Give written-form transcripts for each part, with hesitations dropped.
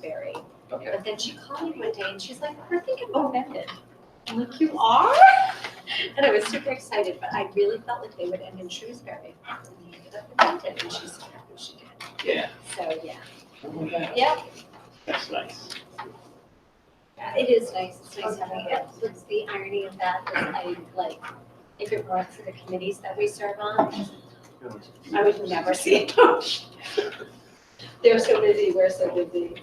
Shrewsbury. Okay. But then she called me one day and she's like, we're thinking about Mendon. I'm like, you are? And I was super excited, but I really felt like they would end in Shrewsbury. And they ended up in Mendon, and she's so happy she did. Yeah. So, yeah. Okay. Yep. That's nice. Yeah, it is nice. It's nice having it. What's the irony of that is I like, if it weren't for the committees that we serve on, I would never see it. They're so busy, we're so busy.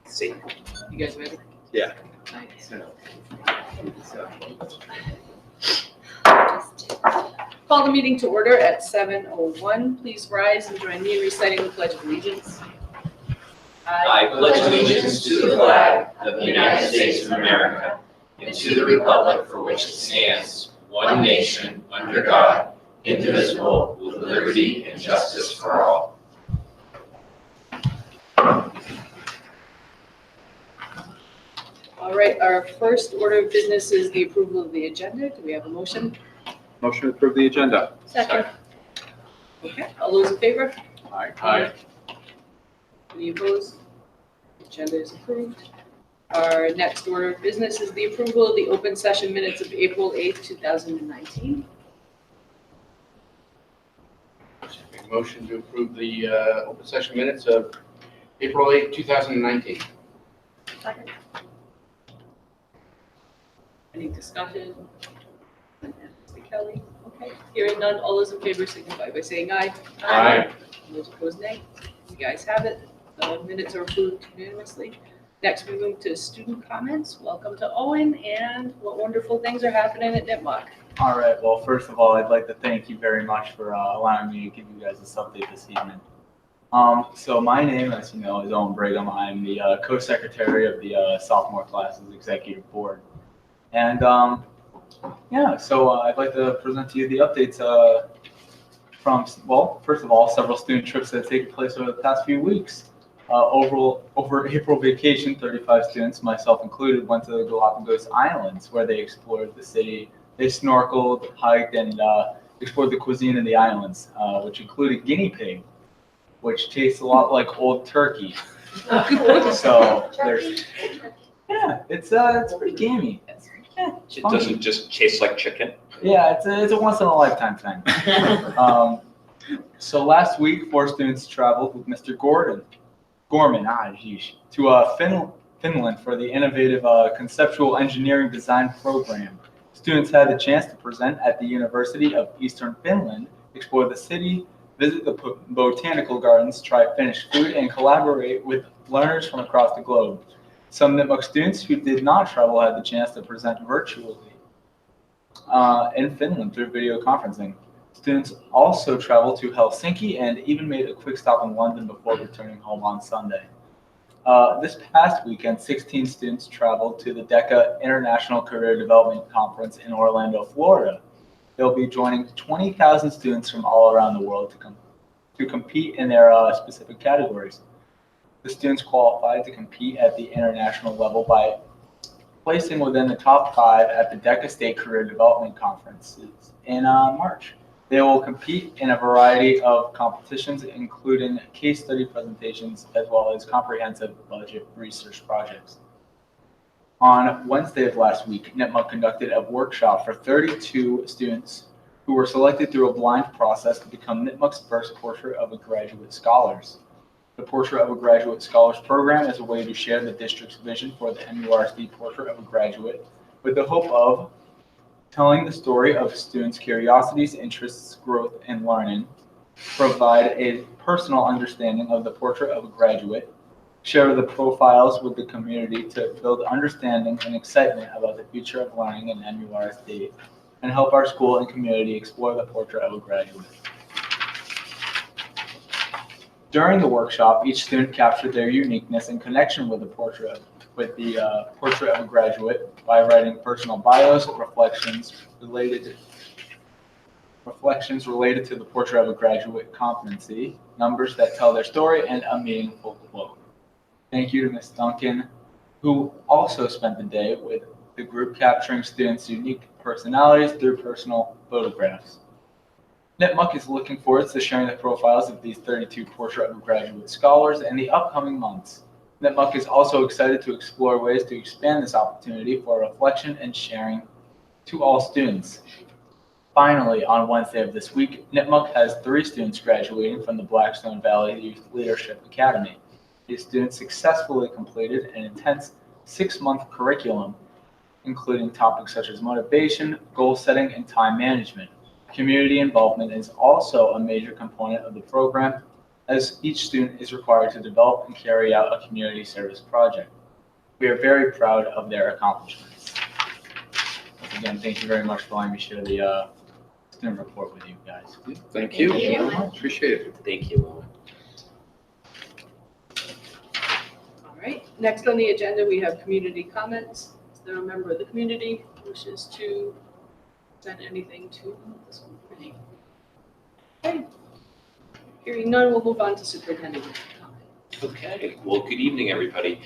See. You guys ready? Yeah. Nice. So. Call the meeting to order at 7:01. Please rise and join me in reciting the Pledge of Allegiance. I pledge allegiance to the flag of the United States of America and to the republic for which it stands, one nation, under God, indivisible, with liberty and justice for all. All right, our first order of business is the approval of the agenda. Do we have a motion? Motion to approve the agenda. Second. Okay, all those in favor? Aye. Any opposed? Agenda is approved. Our next order of business is the approval of the open session minutes of April 8th, 2019. Motion to approve the open session minutes of April 8, 2019. Second. Any discussion? Mr. Kelly? Okay, hearing none, all those in favor signify by saying aye. Aye. Those opposed, nay. You guys have it. The minutes are approved unanimously. Next, we move to student comments. Welcome to Owen, and what wonderful things are happening at Nipmuc. All right. Well, first of all, I'd like to thank you very much for allowing me to give you guys this update this evening. So my name, as you know, is Owen Brigham. I'm the co-secretary of the sophomore class's executive board. And yeah, so I'd like to present to you the updates from, well, first of all, several student trips that have taken place over the past few weeks. Over April vacation, 35 students, myself included, went to the Galapagos Islands where they explored the city. They snorkeled, hiked, and explored the cuisine of the islands, which included guinea pig, which tastes a lot like old turkey. So there's, yeah, it's pretty gamey. Yeah, It doesn't just taste like chicken. yeah, it's a once in a lifetime thing. So last week, 4 students traveled with Mr. Gorman, to Finland for the innovative conceptual engineering design program. Students had the chance to present at the University of Eastern Finland, explore the city, visit the botanical gardens, try Finnish food, and collaborate with learners from across the globe. Some Nipmuc students who did not travel had the chance to present virtually in Finland through video conferencing. Students also traveled to Helsinki and even made a quick stop in London before returning home on Sunday. This past weekend, 16 students traveled to the DECA International Career Development Conference in Orlando, Florida. They'll be joining 20,000 students from all around the world to compete in their specific categories. The students qualified to compete at the international level by placing within the top 5 at the DECA State Career Development Conferences in March. They will compete in a variety of competitions, including case study presentations, as well as comprehensive budget research projects. On Wednesday of last week, Nipmuc conducted a workshop for 32 students who were selected through a blind process to become Nipmuc's first Portrait of a Graduate Scholars. The Portrait of a Graduate Scholars program is a way to share the district's vision for the M Urs D Portrait of a Graduate, with the hope of telling the story of students' curiosities, interests, growth, and learning, provide a personal understanding of the portrait of a graduate, share the profiles with the community to build understanding and excitement about the future of learning in M Urs D, and help our school and community explore the portrait of a graduate. During the workshop, each student captured their uniqueness and connection with the portrait of a graduate by writing personal bios, reflections related to the portrait of a graduate competency, numbers that tell their story, and a meaningful quote. Thank you to Ms. Duncan, who also spent the day with the group capturing students' unique personalities through personal photographs. Nipmuc is looking forward to sharing the profiles of these 32 Portrait of a Graduate Scholars in the upcoming months. NIPMUC is also excited to explore ways to expand this opportunity for reflection and sharing to all students. Finally, on Wednesday of this week, NIPMUC has 3 students graduating from the Blackstone Valley Youth Leadership Academy. These students successfully completed an intense 6-month curriculum, including topics such as motivation, goal setting, and time management. Community involvement is also a major component of the program, as each student is required to develop and carry out a community service project. We are very proud of their accomplishments. Once again, thank you very much for letting me share the student report with you guys. Thank you. Thank you. Appreciate it. Thank you, Owen. All right, next on the agenda, we have community comments. Is there a member of the community who wishes to send anything to the school committee? Okay. Hearing none, we'll move on to superintendent comment. Okay, well, good evening, everybody.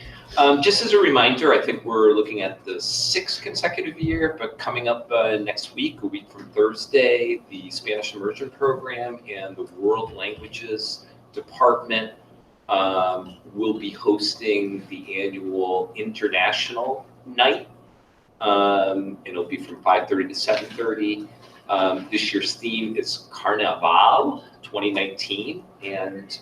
Just as a reminder, I think we're looking at the 6th consecutive year, but coming up next week, a week from Thursday, the Spanish Immersion Program and the World Languages Department will be hosting the annual International Night. It'll be from 5:30 to 7:30. This year's theme is Carnaval 2019, and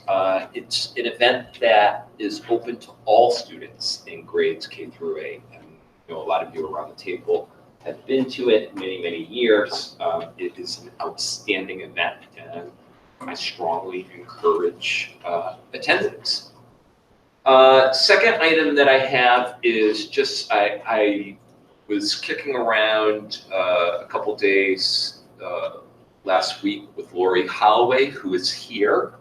it's an event that is open to all students in grades K through 8. And a lot of you around the table have been to it many, many years. It is an outstanding event, and I strongly encourage attendance. Second item that I have is just I was kicking around a couple days last week with Lori Holloway, who is here,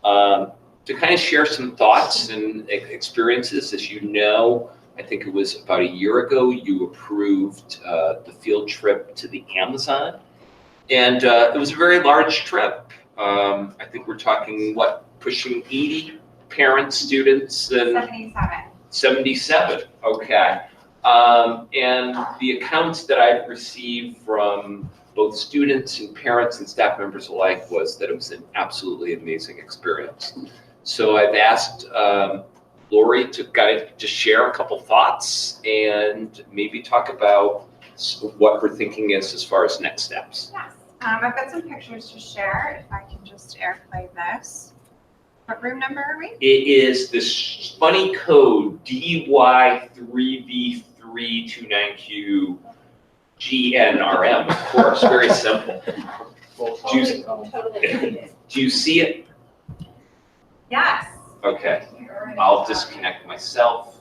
to kind of share some thoughts and experiences. As you know, I think it was about a year ago, you approved the field trip to the Amazon. And it was a very large trip. I think we're talking, pushing 80 parents, students, and 77. 77, okay. And the accounts that I've received from both students and parents and staff members alike was that it was an absolutely amazing experience. So I've asked Lori to just share a couple thoughts and maybe talk about what her thinking is as far as next steps. Yes, I've got some pictures to share, if I can just airplay this. What room number are we? It is this funny code DY3V329Q GNRM, of course, very simple. Do you see it? Yes. Okay, I'll disconnect myself.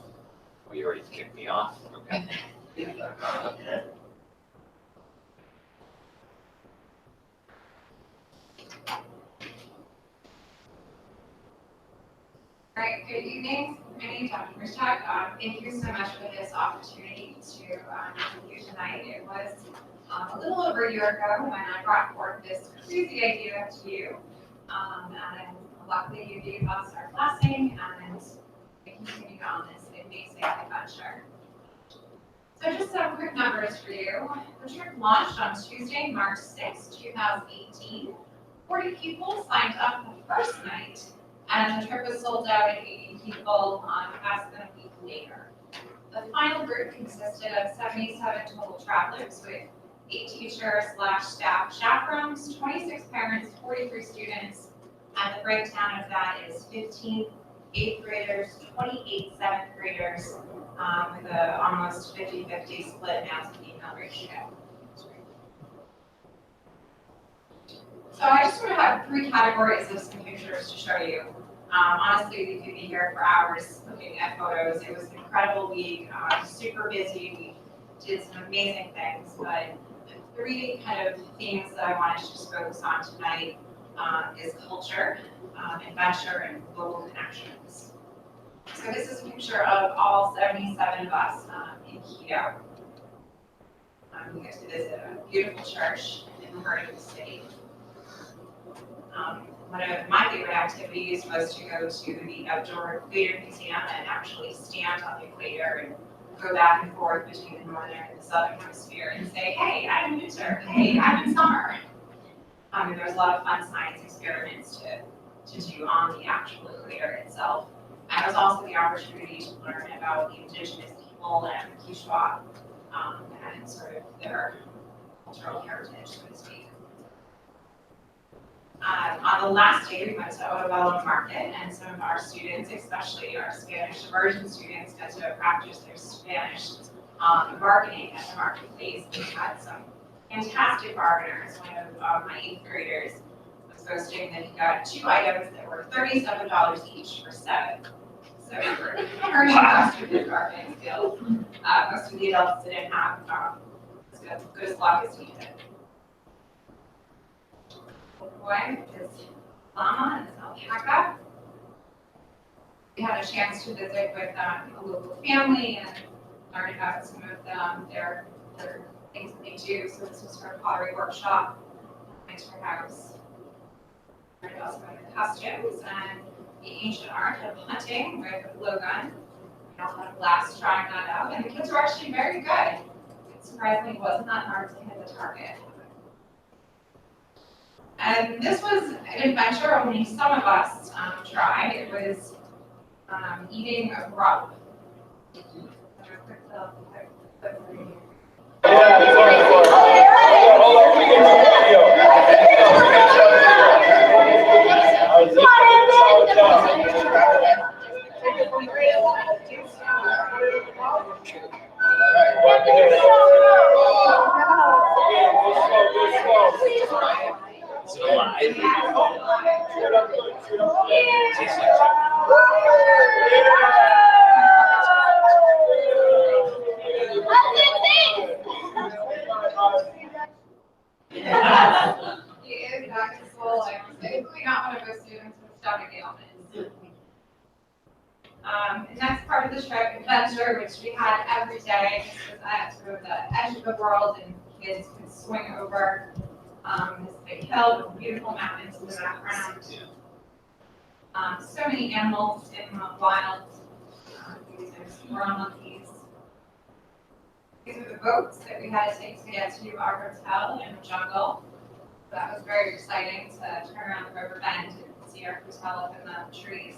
Oh, you already kicked me off, okay. All right, good evening. My name is Dr. Mishtak. Thank you so much for this opportunity to meet with you tonight. It was a little over a year ago when I brought forth this crazy idea to you. And luckily you gave us our blessing and we continued on this amazing adventure. So just some quick numbers for you. The trip launched on Tuesday, March 6, 2018. 40 people signed up the first night. And the trip was sold out at 80 people less than a week later. The final group consisted of 77 total travelers with 8 teachers/staff chaperones, 26 parents, 43 students, and the breakdown of that is 15 8th graders, 28 7th graders, with a almost 50-50 split male to female ratio. So I just sort of have 3 categories of some pictures to show you. Honestly, we could be here for hours looking at photos. It was an incredible week, super busy. We did some amazing things, but the 3 kind of themes that I wanted to just focus on tonight is culture, adventure, and global connections. So this is a picture of all 77 of us in Quito. We get to visit a beautiful church in the heart of the city. One of my favorite activities was to go to the outdoor equator museum and actually stand on the equator and go back and forth between the northern and the southern hemisphere and say, hey, I'm in winter, hey, I'm in summer. And there was a lot of fun science experiments to do on the actual equator itself. And it was also the opportunity to learn about the indigenous people and Quechua, and sort of their cultural heritage, so to speak. On the last day, we went to Otabella Market, and some of our students, especially our Spanish immersion students, got to practice their Spanish bargaining at the marketplace. We had some fantastic bargainers. One of my 8th graders was boasting that he got 2 items that were $37 each for 7. So we were very impressed with his bargaining skills. Most of the adults didn't have as good as luck as he did. Boy, his llama and his alpaca. We had a chance to visit with a local family and learn about some of their things that they do. So this was for a pottery workshop at her house. Learned about some of the customs and the ancient art of hunting with a blowgun. We all had a blast trying that out, and the kids were actually very good. It surprisingly wasn't that hard to hit the target. And this was an adventure only some of us tried. It was eating a grub. Is it alive? He is back to school. I'm basically not one of those students with stomach ailments. The next part of the trip, adventure, which we had every day, was at sort of the edge of the world, and kids could swing over this big hill with beautiful mountains in the background. So many animals in the wild. These are squirrel monkeys. These are the boats that we had to take to get to our hotel in the jungle. That was very exciting to turn around the river bend and see our hotel up in the trees.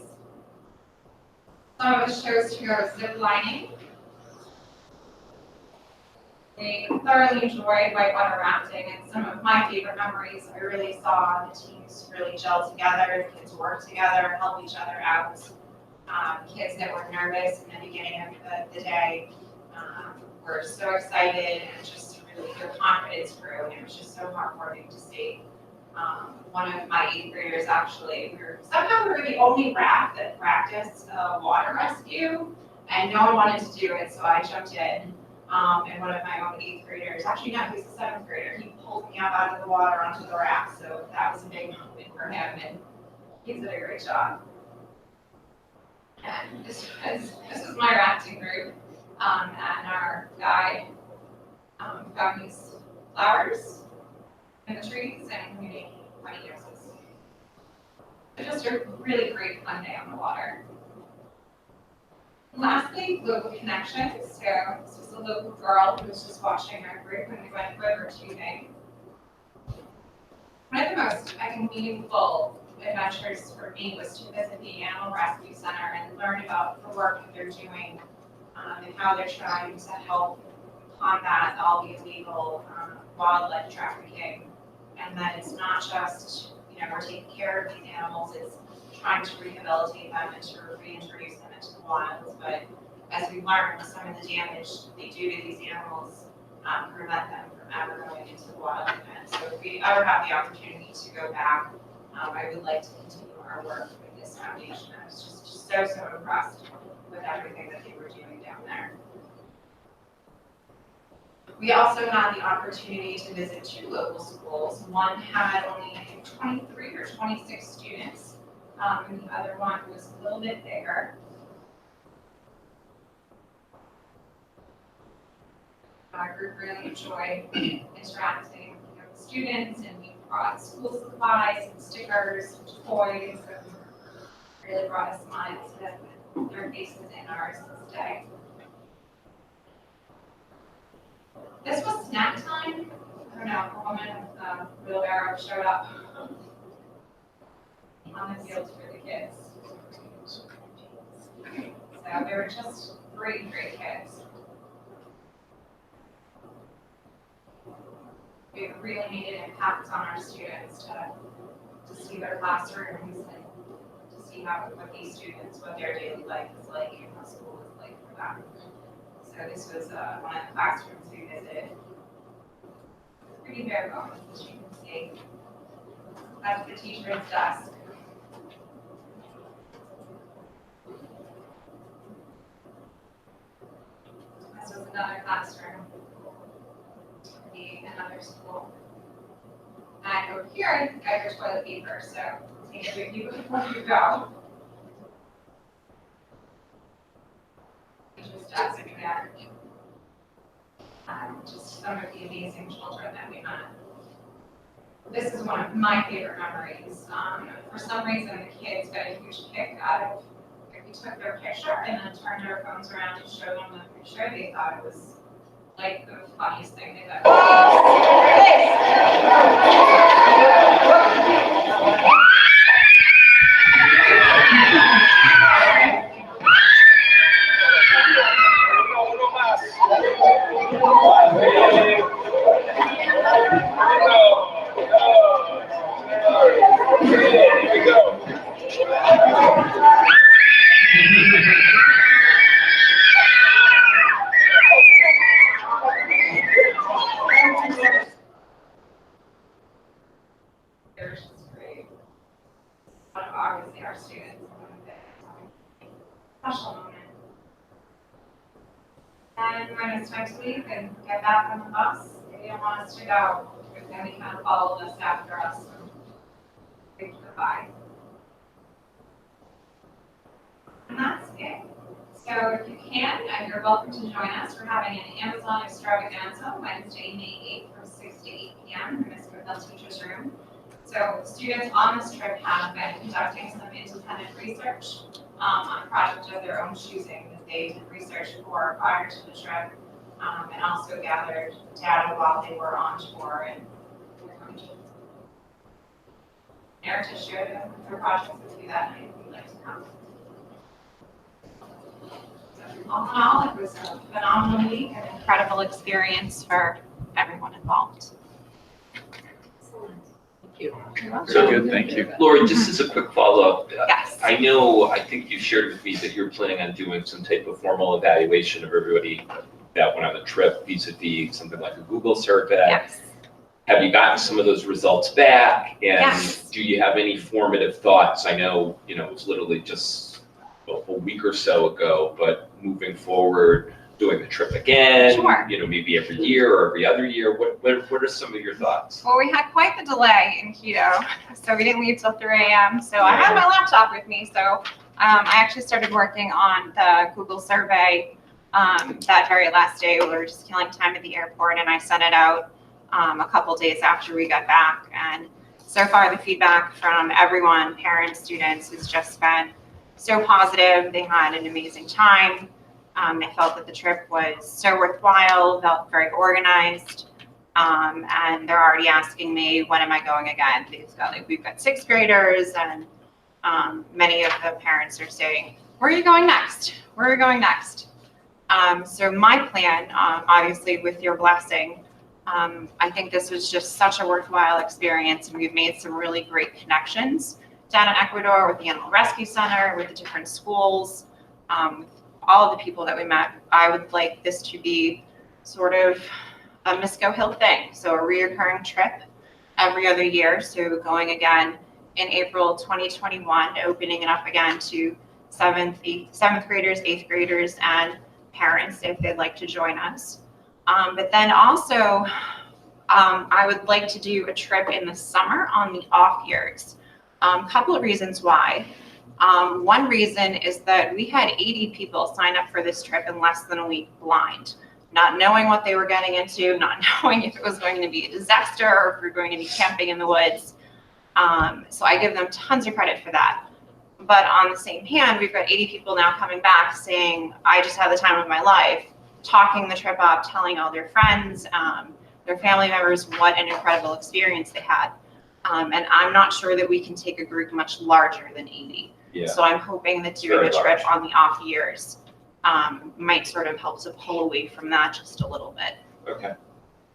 Some of us chose to go zip lining. We thoroughly enjoyed whitewater rafting, and some of my favorite memories I really saw the teams really gel together, the kids work together, help each other out. Kids that were nervous in the beginning of the day were so excited, and just really their confidence grew, and it was just so heartwarming to see. One of my 8th graders actually, we were the only raft that practiced water rescue, and no one wanted to do it, so I jumped in. And one of my own 8th graders, actually no, he was a 7th grader, he pulled me up out of the water onto the raft, so that was a big moment for him, and he did a great job. And this was my rafting group, and our guide found these flowers in the trees and community money uses. It was just a really great fun day on the water. Lastly, local connections. So this was a local girl who was just watching our group when we went river tubing. One of the most, meaningful adventures for me was to visit the Animal Rescue Center and learn about the work that they're doing and how they're trying to help combat all the illegal wildlife trafficking. And that it's not just, we're taking care of these animals, it's trying to rehabilitate them and to reintroduce them into the wild. But as we learn, some of the damage they do to these animals prevent them from ever going into the wild again. So if we ever have the opportunity to go back, I would like to continue our work with this foundation. I was just so impressed with everything that they were doing down there. We also had the opportunity to visit 2 local schools. One had only, I think, 23 or 26 students, and the other one was a little bit bigger. Our group really enjoyed interacting with students, and we brought school supplies and stickers and toys, and really brought a smile to their faces and ours this day. This was snack time. I don't know, a woman with a wheelbarrow showed up on the field for the kids. ago. They were just great, great kids. It really made an impact on our students to see their classrooms and to see what these students, what their daily life is like and what school is like for them. So this was one of the classrooms we visited. Pretty bare bones, as you can see. That's the teacher's desk. This was another classroom. Another school. And over here, you got your toilet paper, so take it with you before you go. Just desk again. Just some of the amazing children that we met. This is one of my favorite memories. For some reason, the kids got a huge kick out of if we took their picture and then turned our phones around and showed them the picture. They thought it was like the funniest thing they've ever obviously our students, special moment. And when it's time to leave and get back on the bus, they didn't want us to go, but then they kind of followed us after us and waved goodbye. And that's it. So if you can, you're welcome to join us. We're having an Amazon extravaganza Wednesday, May 8th from 6 to 8 p.m. in the Misco Teachers Room. So students on this trip have been conducting some independent research on a project of their own choosing that they did research for prior to the trip, and also gathered data while they were on tour. And we're going to Erica shared their projects with you that night if you'd like to come. So, all in all, it was a phenomenal week and an incredible experience for everyone involved. Very good, thank you. Lori, just as a quick follow-up. Yes. I think you shared with me that you're planning on doing some type of formal evaluation of everybody that went on the trip vis-a-vis something like a Google survey. Yes. Have you gotten some of those results back? And Yes. do you have any formative thoughts? I know, it was literally just a week or so ago, but moving forward, doing the trip again, Sure. Maybe every year or every other year, what are some of your thoughts? Well, we had quite the delay in Quito, so we didn't leave till 3 a.m. So I had my laptop with me. So I actually started working on the Google survey that very last day. We were just killing time at the airport, and I sent it out a couple days after we got back. And so far, the feedback from everyone, parents, students, has just been so positive. They had an amazing time. They felt that the trip was so worthwhile, felt very organized, and they're already asking me, when am I going again? We've got 6th graders, and many of the parents are saying, where are you going next? Where are you going next? So my plan, obviously with your blessing, I think this was just such a worthwhile experience, and we've made some really great connections down in Ecuador with the Animal Rescue Center, with the different schools, with all of the people that we met. I would like this to be sort of a Misco Hill thing, so a reoccurring trip every other year. So going again in April 2021, opening it up again to 7th graders, 8th graders, and parents if they'd like to join us. But then also, I would like to do a trip in the summer on the off years. Couple of reasons why. One reason is that we had 80 people sign up for this trip in less than a week blind, not knowing what they were getting into, not knowing if it was going to be a disaster or if we were going to be camping in the woods. So I give them tons of credit for that. But on the same hand, we've got 80 people now coming back saying, I just had the time of my life, talking the trip up, telling all their friends, their family members what an incredible experience they had. And I'm not sure that we can take a group much larger than 80. Yeah. So I'm hoping that doing Very the trip large. on the off years might sort of help to pull away from that just a little bit. Okay.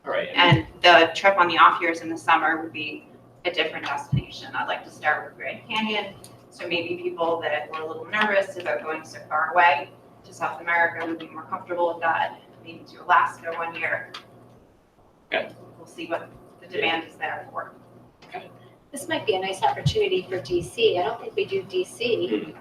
All right. And the trip on the off years in the summer would be a different destination. I'd like to start with Grand Canyon. So maybe people that were a little nervous about going so far away to South America would be more comfortable with that. Maybe to Alaska one year. Okay. We'll see what the demand is there for. This might be a nice opportunity for DC. I don't think we do DC.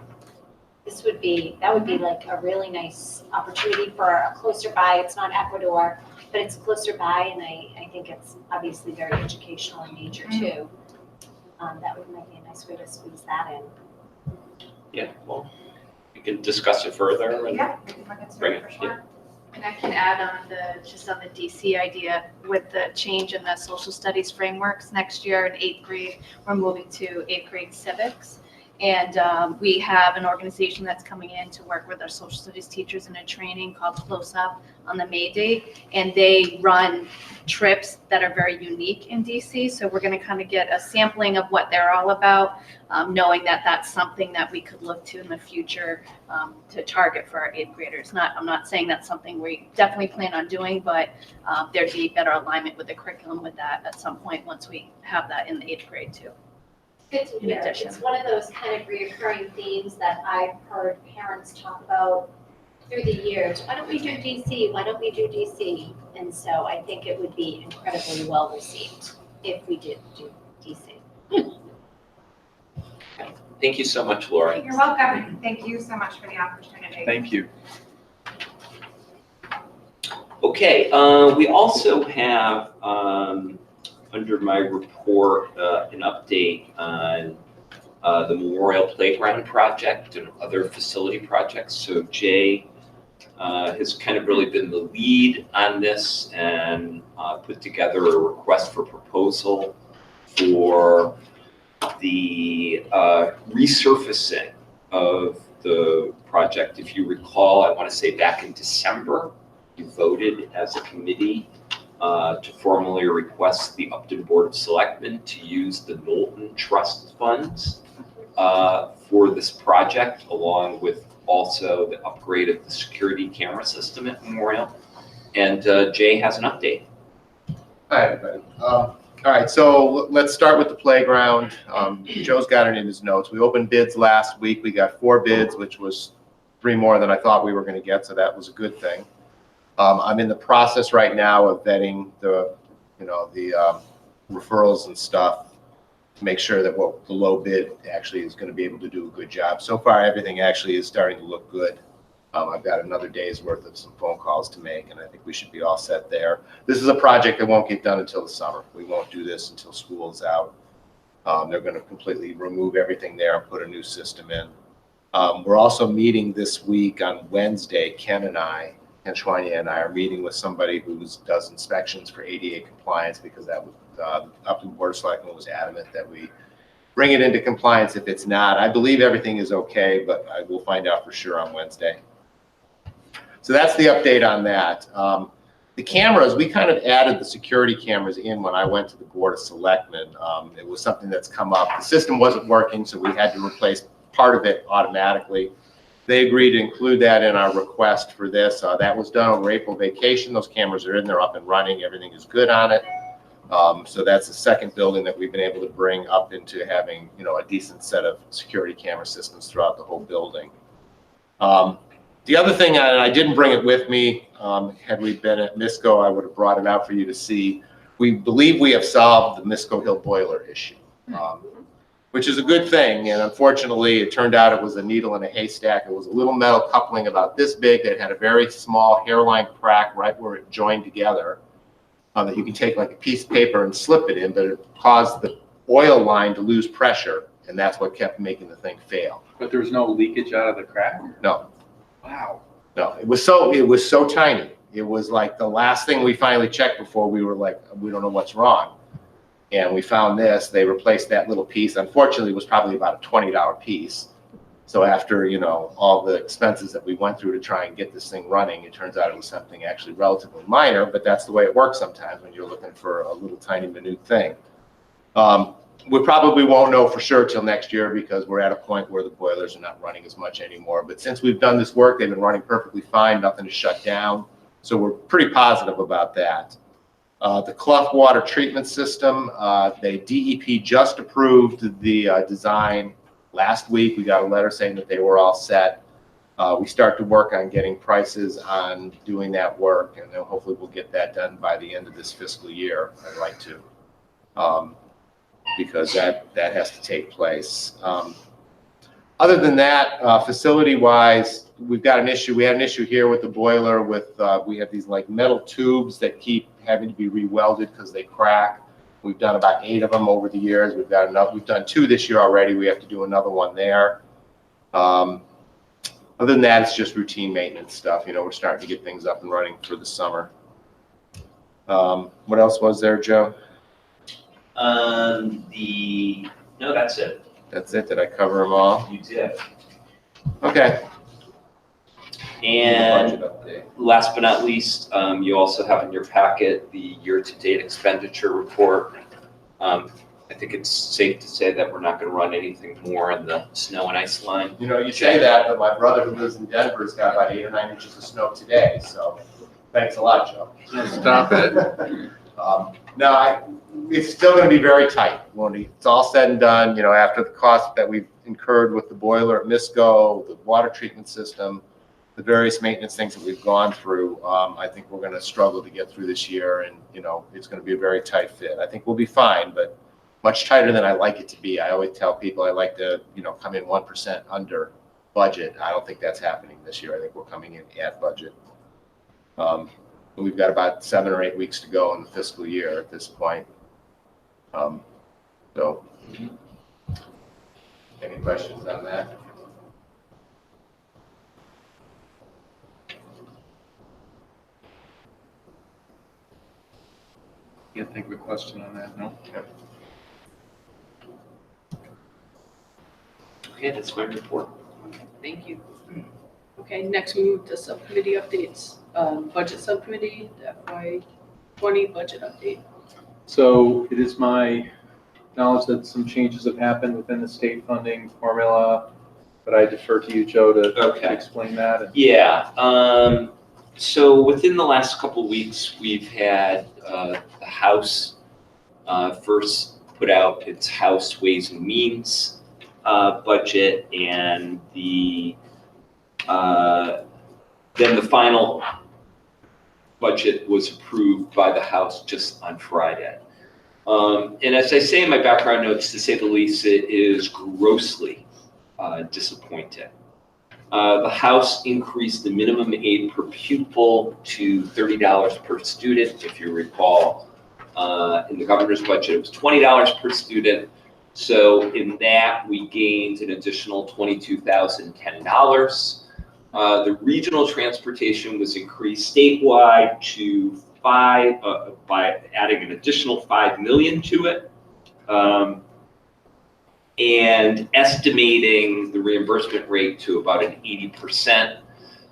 That would be like a really nice opportunity for a closer by. It's not Ecuador, but it's closer by, and I think it's obviously very educational in nature too. That might be a nice way to squeeze that in. Yeah, well, we can discuss it further. And Yeah, we can look into bring it for it, sure. And I can add on just on the DC idea with the change in the social studies frameworks next year in 8th grade, we're moving to 8th grade civics. And we have an organization that's coming in to work with our social studies teachers in a training called Close Up on the May Day. And they run trips that are very unique in DC. So we're going to kind of get a sampling of what they're all about, knowing that that's something that we could look to in the future to target for our 8th graders. I'm not saying that's something we definitely plan on doing, but there'd be better alignment with the curriculum with that at some point once we have that in the 8th grade too. Good to hear. It's one of those kind of reoccurring themes that I've heard parents talk about through the years. Why don't we do DC? Why don't we do DC? And so I think it would be incredibly well received if we did do DC. Thank you so much, Laura. You're welcome. Thank you so much for the opportunity. Thank you. Okay, we also have, under my report, an update on the Memorial Playground project and other facility projects. So Jay has kind of really been the lead on this and put together a request for proposal for the resurfacing of the project. If you recall, I want to say back in December, you voted as a committee to formally request the Upton Board of Selectmen to use the Knowlton Trust funds for this project, along with also the upgrade of the security camera system at Memorial. And Jay has an update. Hi, everybody. All right, so let's start with the playground. Joe's got it in his notes. We opened bids last week. We got 4 bids, which was 3 more than I thought we were going to get, so that was a good thing. I'm in the process right now of vetting the referrals and stuff to make sure that what the low bid actually is going to be able to do a good job. So far, everything actually is starting to look good. I've got another day's worth of some phone calls to make, and I think we should be all set there. This is a project that won't get done until the summer. We won't do this until school's out. They're going to completely remove everything there and put a new system in. We're also meeting this week on Wednesday. Ken Schweinier and I are meeting with somebody who does inspections for ADA compliance, because that was Upton Board of Selectmen was adamant that we bring it into compliance if it's not. I believe everything is okay, but I will find out for sure on Wednesday. So that's the update on that. The cameras, we kind of added the security cameras in when I went to the Board of Selectmen. It was something that's come up. The system wasn't working, so we had to replace part of it automatically. They agreed to include that in our request for this. That was done over April vacation. Those cameras are in, they're up and running. Everything is good on it. So that's the second building that we've been able to bring up into having, a decent set of security camera systems throughout the whole building. The other thing, and I didn't bring it with me, had we been at Misco, I would have brought it out for you to see. We believe we have solved the Misco Hill boiler issue, which is a good thing. And unfortunately, it turned out it was a needle in a haystack. It was a little metal coupling about this big that had a very small hairline crack right where it joined together, that you can take like a piece of paper and slip it in, but it caused the oil line to lose pressure, and that's what kept making the thing fail. But there was no leakage out of the crack? No. Wow. No, it was so tiny. It was like the last thing we finally checked before we were like, we don't know what's wrong. And we found this. They replaced that little piece. Unfortunately, it was probably about a $20 piece. So after, all the expenses that we went through to try and get this thing running, it turns out it was something actually relatively minor, but that's the way it works sometimes when you're looking for a little tiny minute thing. We probably won't know for sure till next year because we're at a point where the boilers are not running as much anymore. But since we've done this work, they've been running perfectly fine, nothing to shut down. So we're pretty positive about that. The Clough water treatment system, the DEP just approved the design last week. We got a letter saying that they were all set. We start to work on getting prices on doing that work, and then hopefully we'll get that done by the end of this fiscal year. I'd like to, because that has to take place. Other than that, facility-wise, we've got an issue. We had an issue here with the boiler. We have these like metal tubes that keep having to be re-welded because they crack. We've done about 8 of them over the years. We've done 2 this year already. We have to do another one there. Other than that, it's just routine maintenance stuff. You know, we're starting to get things up and running for the summer. What else was there, Joe? No, that's it. That's it. Did I cover them all? You did. Okay. And Budget update. last but not least, you also have in your packet the year-to-date expenditure report. I think it's safe to say that we're not going to run anything more on the snow and ice line. You know, you say that, but my brother who lives in Denver has got about 8 or 9 inches of snow today. So thanks a lot, Joe. Stop it. No, it's still going to be very tight when it's all said and done. You know, after the cost that we've incurred with the boiler at Misco, the water treatment system, the various maintenance things that we've gone through, I think we're going to struggle to get through this year, and you know, it's going to be a very tight fit. I think we'll be fine, but much tighter than I like it to be. I always tell people I like to, you know, come in 1% under budget. I don't think that's happening this year. I think we're coming in at budget. We've got about 7 or 8 weeks to go in the fiscal year at this point. So, any questions on that? Can't think of a question on that, no? Okay, that's my report. Thank you. Okay, next we move to subcommittee updates. Budget subcommittee, FY20 budget update. So it is my knowledge that some changes have happened within the state funding formula, but I defer to you, Joe, to explain that. Yeah, so within the last couple weeks, we've had the House first put out its House Ways and Means budget, and then the final budget was approved by the House just on Friday. And as I say in my background notes, to say the least, it is grossly disappointing. The House increased the minimum aid per pupil to $30 per student. If you recall, in the governor's budget, it was $20 per student. So in that, we gained an additional $22,010. The regional transportation was increased statewide to by adding an additional $5 million to it, and estimating the reimbursement rate to about an 80%.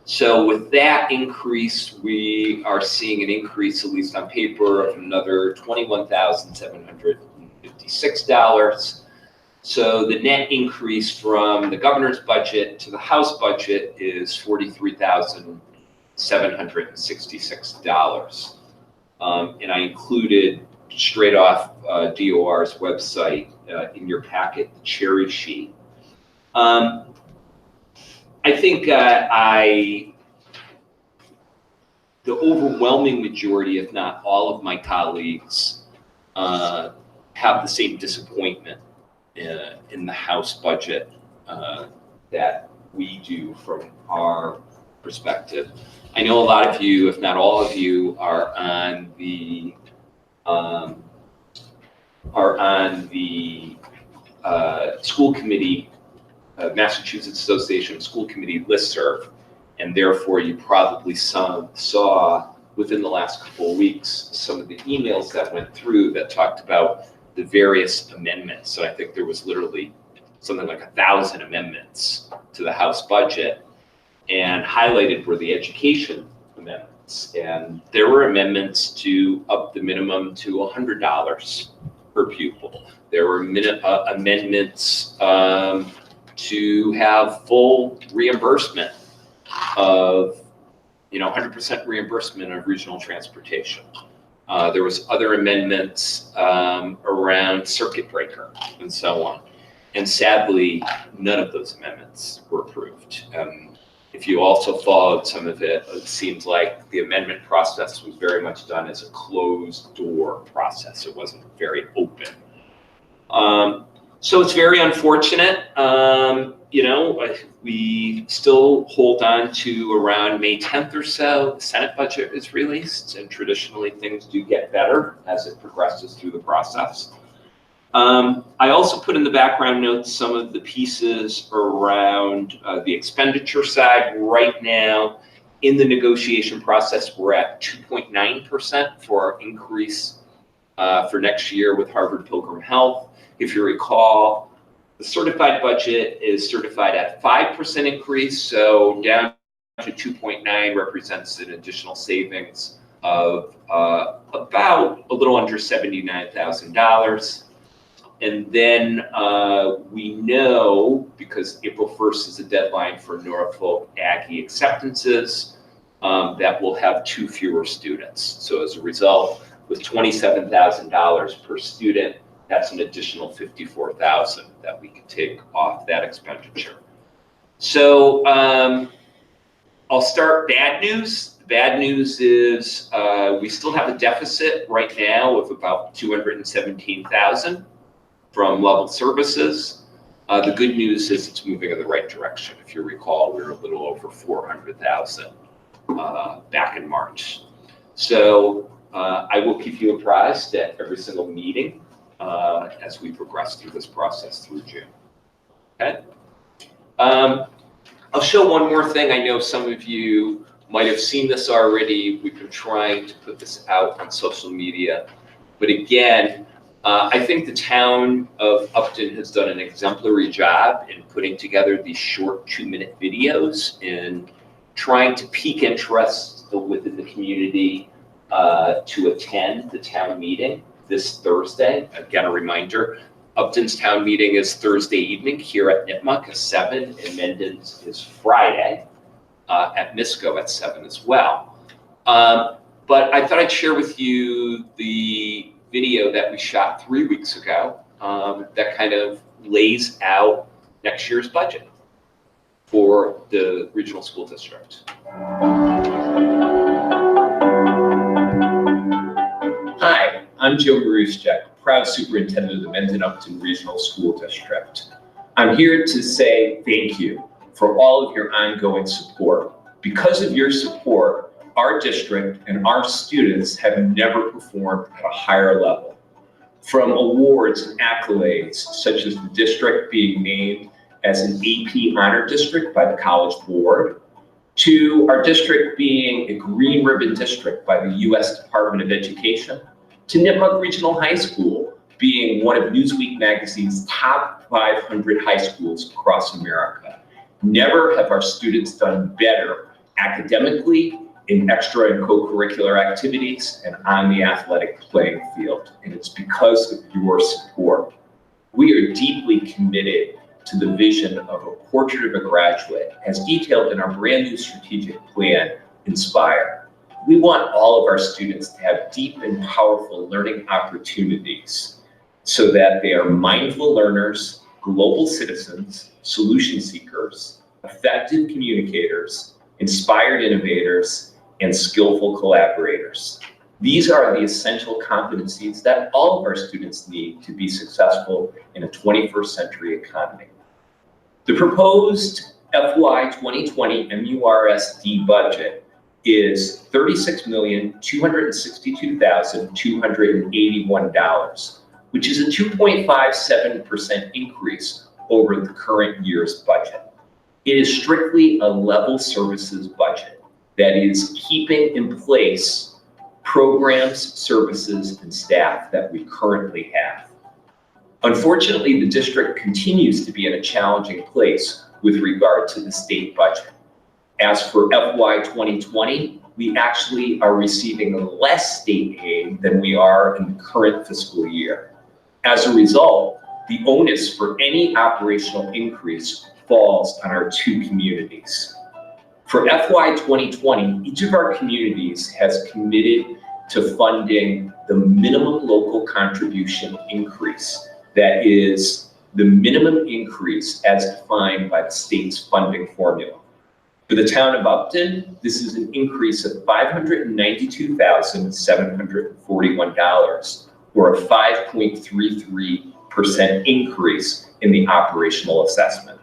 So with that increase, we are seeing an increase, at least on paper, of another $21,756. So the net increase from the governor's budget to the House budget is $43,766. And I included straight off DOR's website in your packet, the cherry sheet. I think the overwhelming majority, if not all of my colleagues, have the same disappointment in the House budget that we do from our perspective. I know a lot of you, if not all of you, are on the school committee, Massachusetts Association of School Committee listserv, and therefore you probably saw within the last couple of weeks some of the emails that went through that talked about the various amendments. So I think there was literally something like 1,000 amendments to the House budget, and highlighted were the education amendments. And there were amendments to up the minimum to $100 per pupil. There were amendments to have full reimbursement of, 100% reimbursement of regional transportation. There was other amendments around circuit breaker and so on. And sadly, none of those amendments were approved. If you also followed some of it, it seems like the amendment process was very much done as a closed door process. It wasn't very open. So it's very unfortunate. We still hold on to around May 10th or so, the Senate budget is released, and traditionally things do get better as it progresses through the process. I also put in the background notes some of the pieces around the expenditure side. Right now, in the negotiation process, we're at 2.9% for our increase for next year with Harvard Pilgrim Health. If you recall, the certified budget is certified at 5% increase, so down to 2.9 represents an additional savings of about a little under $79,000. And then we know, because April 1st is the deadline for Norfolk Aggie acceptances, that we'll have 2 fewer students. So as a result, with $27,000 per student, that's an additional $54,000 that we could take off that expenditure. So I'll start bad news. The bad news is we still have a deficit right now of about $217,000 from level services. The good news is it's moving in the right direction. If you recall, we were a little over $400,000 back in March. So I will keep you apprised at every single meeting as we progress through this process through June. Okay. I'll show one more thing. I know some of you might have seen this already. We've been trying to put this out on social media. But again, I think the town of Upton has done an exemplary job in putting together these short 2-minute videos and trying to pique interest within the community to attend the town meeting this Thursday. Again, a reminder, Upton's town meeting is Thursday evening here at Nipmuc at 7, and Mendon's is Friday at Misco at 7 as well. But I thought I'd share with you the video that we shot 3 weeks ago that kind of lays out next year's budget for the regional school district. Hi, I'm Joe Marusek, proud superintendent of the Mendon-Upton Regional School District. I'm here to say thank you for all of your ongoing support. Because of your support, our district and our students have never performed at a higher level. From awards and accolades, such as the district being named as an AP Honor District by the College Board, to our district being a Green Ribbon District by the U.S. Department of Education, to Nipmuc Regional High School being one of Newsweek magazine's top 500 high schools across America. Never have our students done better academically, in extra and co-curricular activities, and on the athletic playing field. And it's because of your support. We are deeply committed to the vision of a portrait of a graduate, as detailed in our brand new strategic plan, Inspire. We want all of our students to have deep and powerful learning opportunities so that they are mindful learners, global citizens, solution seekers, effective communicators, inspired innovators, and skillful collaborators. These are the essential competencies that all of our students need to be successful in a 21st century economy. The proposed FY 2020 M Urs D budget is $36,262,281, which is a 2.57% increase over the current year's budget. It is strictly a level services budget that is keeping in place programs, services, and staff that we currently have. Unfortunately, the district continues to be in a challenging place with regard to the state budget. As for FY 2020, we actually are receiving less state aid than we are in the current fiscal year. As a result, the onus for any operational increase falls on our two communities. For FY 2020, each of our communities has committed to funding the minimum local contribution increase. That is the minimum increase as defined by the state's funding formula. For the town of Upton, this is an increase of $592,741, or a 5.33% increase in the operational assessment.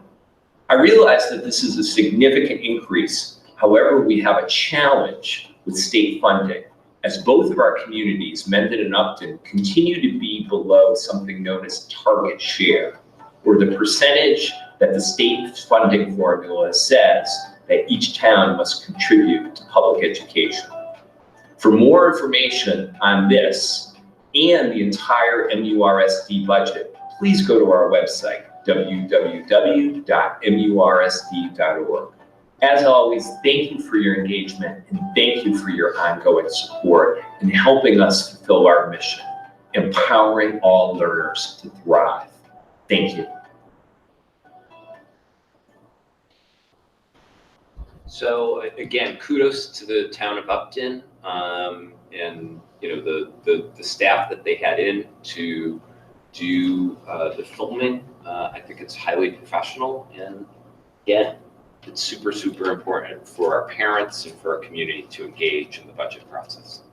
I realize that this is a significant increase. However, we have a challenge with state funding, as both of our communities, Mendon and Upton, continue to be below something known as target share, or the percentage that the state funding formula says that each town must contribute to public education. For more information on this and the entire MURSD budget, please go to our website, www.mursd.org. As always, thank you for your engagement and thank you for your ongoing support in helping us fulfill our mission, empowering all learners to thrive. Thank you. So again, kudos to the town of Upton and the staff that they had in to do the filming. I think it's highly professional, and again, it's super, super important for our parents and for our community to engage in the budget process.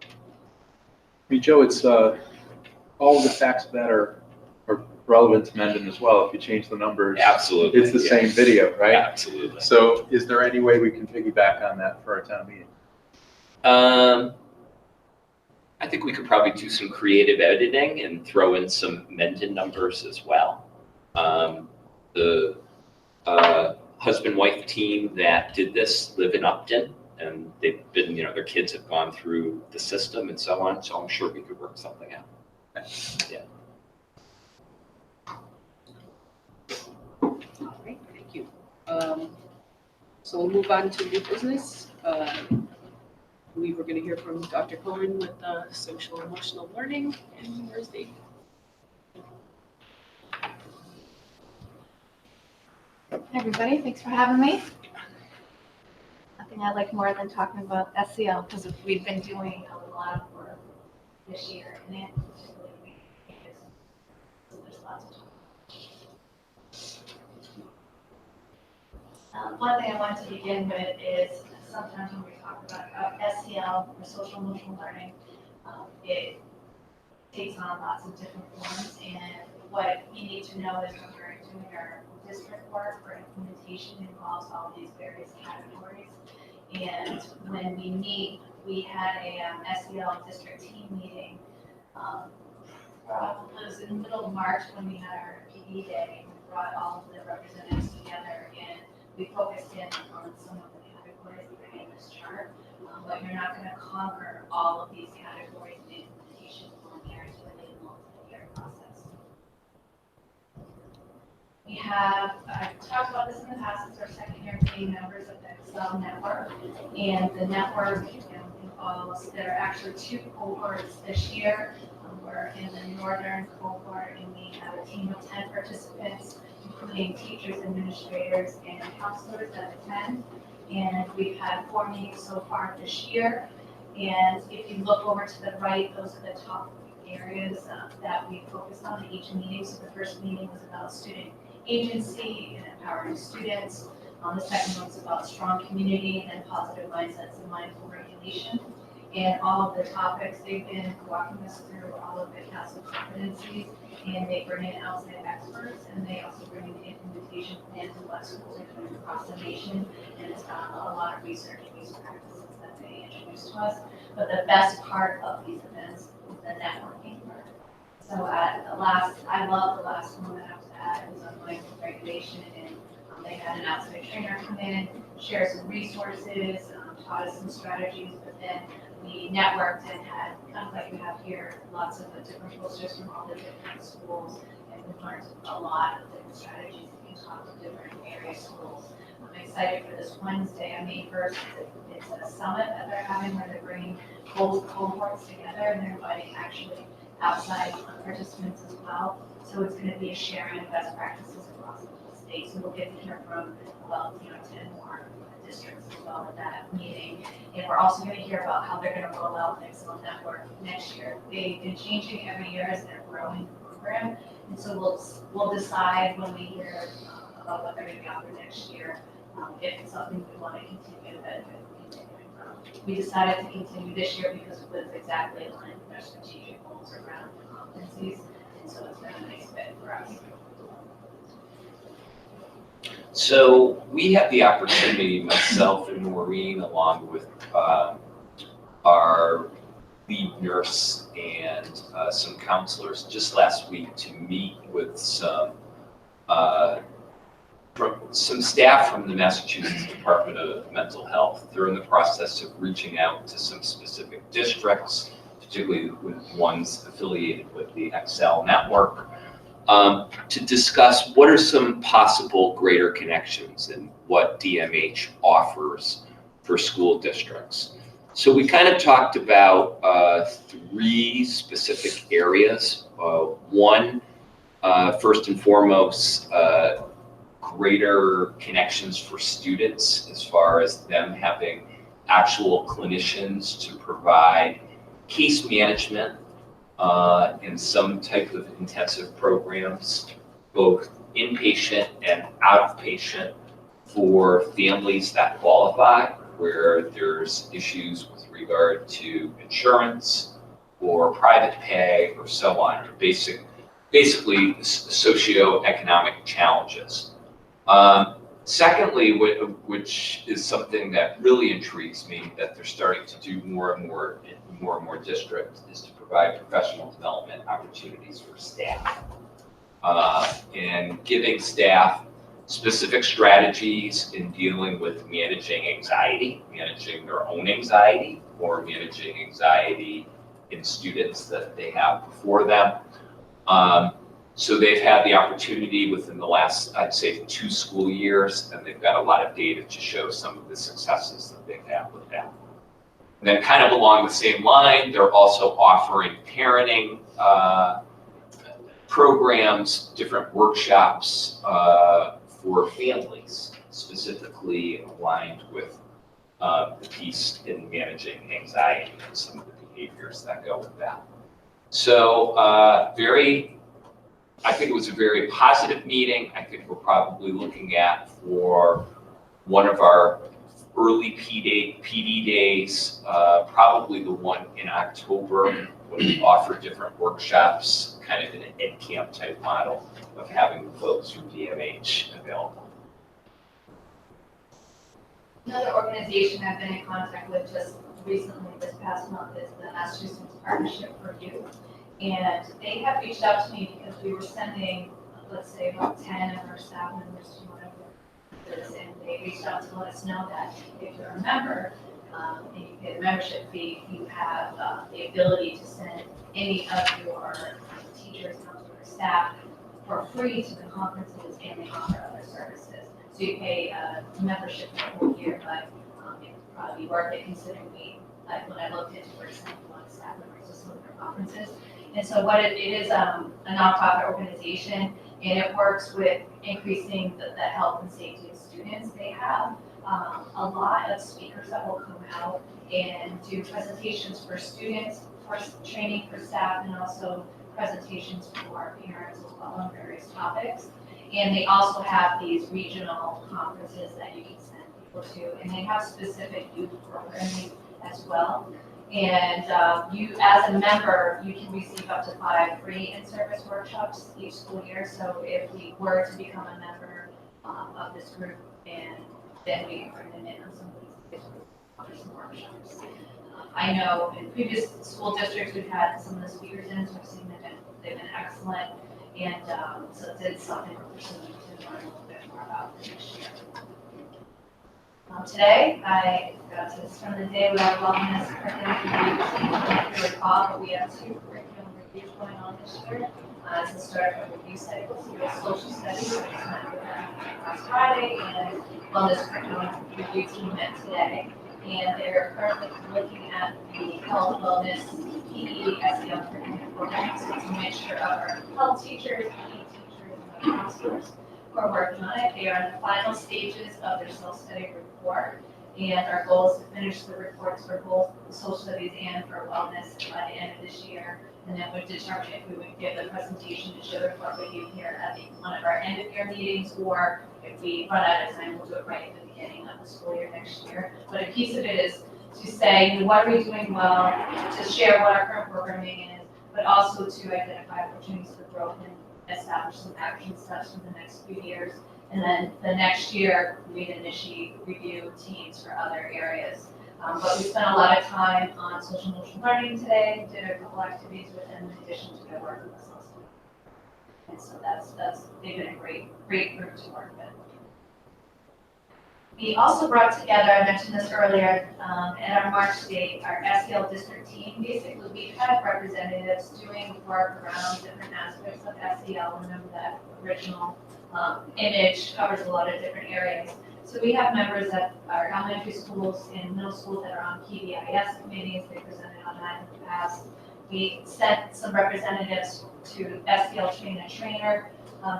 I mean, Joe, it's all of the facts that are relevant to Mendon as well. If you change the numbers, absolutely, it's the same video, right? Absolutely. So is there any way we can piggyback on that for our town meeting? I think we could probably do some creative editing and throw in some Mendon numbers as well. The husband-wife team that did this live in Upton, and they've been, their kids have gone through the system and so on, so I'm sure we could work something out. Yeah. All right, thank you. So we'll move on to new business. We were going to hear from Dr. Cohen with social emotional learning and M Urs D. Hi everybody, thanks for having me. Nothing I like more than talking about SEL because we've been doing a lot of work this year in it. So there's lots of talk. One thing I want to begin with is sometimes when we talk about SEL or social emotional learning, it takes on lots of different forms, and what you need to know is when we're doing our district work or implementation involves all these various categories. And when we meet, we had a SEL district team meeting. It was in the middle of March when we had our PE day. We brought all of the representatives together and we focused in on some of the categories that are in this chart. But you're not going to conquer all of these categories in implementation one year. It's really a multi-year process. We have, I've talked about this in the past, it's our second year being members of the Excel network. And the network involves, there are actually two cohorts this year. We're in the northern cohort and we have a team of 10 participants, including teachers, administrators, and counselors that attend. And we've had 4 meetings so far this year. And if you look over to the right, those are the top areas that we focused on in each meeting. So the first meeting was about student agency and empowering students. The second one was about strong community and positive mindsets and mindful regulation. And all of the topics, they've been walking us through all of the CASEL competencies, and they bring in outside experts, and they also bring in the implementation plans of what schools are doing across the nation, and it's got a lot of research-based practices that they introduce to us. But the best part of these events is the networking part. So at the last, I love the last one that I was at, it was on mindful regulation, and they had an outside trainer come in, share some resources, taught us some strategies, but then we networked and had, kind of like we have here, lots of the different posters from all the different schools, and we learned a lot of different strategies that can talk to different area schools. I'm excited for this Wednesday, on May 1st, it's a summit that they're having where they're bringing both cohorts together, and they're inviting actually outside participants as well. So it's going to be a sharing of best practices across the state. So we'll get to hear from about 10 more districts as well at that meeting. And we're also going to hear about how they're going to roll out the Excellent Network next year. They've been changing every year as they're growing the program. And so we'll decide when we hear about what they're going to be offering next year, if it's something we want to continue to benefit from continuing from. We decided to continue this year because it was exactly aligned with our strategic goals around competencies. And so it's been a nice fit for us. So we had the opportunity, myself and Maureen, along with our lead nurse and some counselors just last week to meet with some staff from the Massachusetts Department of Mental Health. They're in the process of reaching out to some specific districts, particularly with ones affiliated with the Excel network, to discuss what are some possible greater connections and what DMH offers for school districts. So we kind of talked about 3 specific areas. One, first and foremost, greater connections for students as far as them having actual clinicians to provide case management in some type of intensive programs, both inpatient and outpatient for families that qualify, where there's issues with regard to insurance or private pay or so on, or basically socioeconomic challenges. Secondly, which is something that really intrigues me, that they're starting to do more and more districts, is to provide professional development opportunities for staff, and giving staff specific strategies in dealing with managing anxiety, managing their own anxiety, or managing anxiety in students that they have before them. So they've had the opportunity within the last, I'd say, 2 school years, and they've got a lot of data to show some of the successes that they've had with that. And then kind of along the same line, they're also offering parenting programs, different workshops for families, specifically aligned with the piece in managing anxiety and some of the behaviors that go with that. So I think it was a very positive meeting. I think we're probably looking at, for one of our early PD days, probably the one in October, when we offer different workshops, kind of in an ed camp type model of having the folks from DMH available. Another organization I've been in contact with just recently this past month is the Massachusetts Partnership for Youth. And they have reached out to me because we were sending, let's say, about 10 of our staff members to one of this, and they reached out to let us know that if you're a member and you pay the membership fee, you have the ability to send any of your teachers, counselors, staff for free to the conferences, and they offer other services. So you pay a membership for the whole year, but it would probably be worth it considering like when I looked into it, sending a lot of staff members to some of their conferences. And so what it is a nonprofit organization, and it works with increasing the health and safety of students. They have a lot of speakers that will come out and do presentations for students, for training for staff, and also presentations for parents as well on various topics. And they also have these regional conferences that you can send people to, and they have specific youth programming as well. And you, as a member, you can receive up to 5 free in-service workshops each school year. So if we were to become a member of this group, and then we can bring them in on some of these workshops. I know in previous school districts we've had some of the speakers in, so I've seen they've been excellent. And so it's something we're pursuing to learn a little bit more about next year. Today, I got to spend the day with our wellness curriculum review. I don't recall, but we have 2 curriculum reviews going on this year. It's the start of a review cycle. So we have social studies, which met with last Friday, and wellness curriculum review team met today. and they're currently looking at the health, wellness, PE, SEL curriculum program. So it's a mixture of our health teachers, PE teachers, and our counselors who are working on it. They are in the final stages of their self-study report, and our goal is to finish the reports for both social studies and for wellness by the end of this year. And then we'd determine if we would give the presentation to share the report with you here at one of our end of year meetings, or if we run out of time, we'll do it right at the beginning of the school year next year. But a piece of it is to say, you know, what are we doing well, to share what our current programming is, but also to identify opportunities for growth and establish some action steps for the next few years. And then the next year, we'd initiate review teams for other areas. But we spent a lot of time on social emotional learning today, did a couple activities with them in addition to their work with us. And so they've been a great group to work with. We also brought together, I mentioned this earlier, at our March date, our SEL district team. Basically, we've had representatives doing work around different aspects of SEL. Remember that original image covers a lot of different areas. So we have members at our elementary schools and middle schools that are on PBIS committees. They presented on that in the past. We sent some representatives to SEL trainer